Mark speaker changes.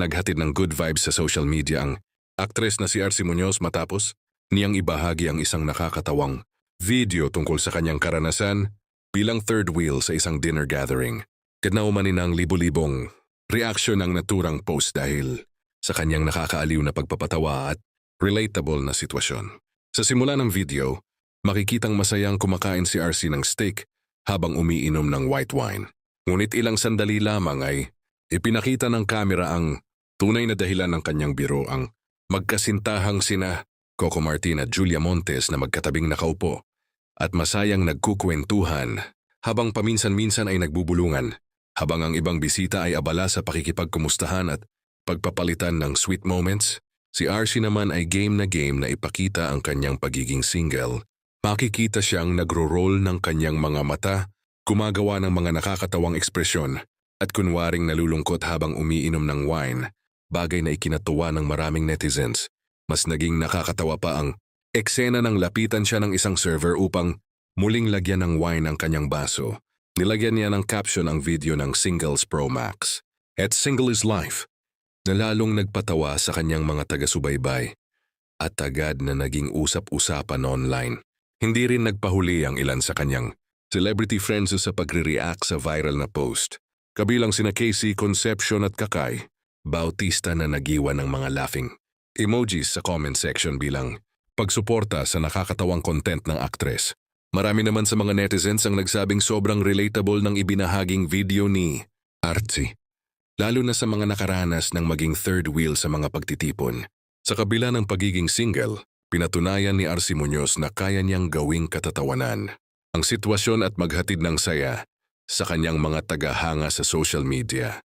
Speaker 1: naghatid ng good vibes sa social media ang aktres na si RC Muñoz matapos niyang ibahagi ang isang nakakatawang video tungkol sa kanyang karanasan bilang third wheel sa isang dinner gathering. Kinaumanin ng libo-libong reaksyon ang naturang post dahil sa kanyang nakakaaliw na pagpapatawa at relatable na sitwasyon. Sa simula ng video, makikitang masayang kumakain si RC ng steak habang umiinom ng white wine. Ngunit ilang sandali lamang ay ipinakita ng kamera ang tunay na dahilan ng kanyang biro, ang magkasintahang sina Coco Martin at Julia Montes na magkatabing nakaupo at masayang nagkukwentuhan habang paminsan-minsan ay nagbubulungan, habang ang ibang bisita ay abala sa pakikipagkumustahan at pagpapalitan ng sweet moments. Si RC naman ay game na ipakita ang kanyang pagiging single. Makikita siyang nagro-roll ng kanyang mga mata, gumagawa ng mga nakakatawang ekspresyon at kunwaring nalulungkot habang umiinom ng wine, bagay na ikinatuwa ng maraming netizens. Mas naging nakakatawa pa ang eksena ng lapitan siya ng isang server upang muling lagyan ng wine ang kanyang baso. Nilagyan niya ng caption ang video ng Singles Pro Max at Single is Life, na lalong nagpatawa sa kanyang mga taga-subaybay at agad na naging usap-usapan online. Hindi rin nagpahuli ang ilan sa kanyang celebrity friends sa pagre-react sa viral na post, kabilang sina Casey, Concepcion at Kakay Bautista na nagiwan ng mga laughing emojis sa comment section bilang pagsuporta sa nakakatawang content ng aktres. Marami naman sa mga netizens ang nagsabing sobrang relatable ng ibinahaging video ni RC, lalo na sa mga nakaranas ng maging third wheel sa mga pagtitipon. Sa kabila ng pagiging single, pinatunayan ni RC Muñoz na kaya niyang gawing katatawanan ang sitwasyon at maghatid ng saya sa kanyang mga tagahanga sa social media.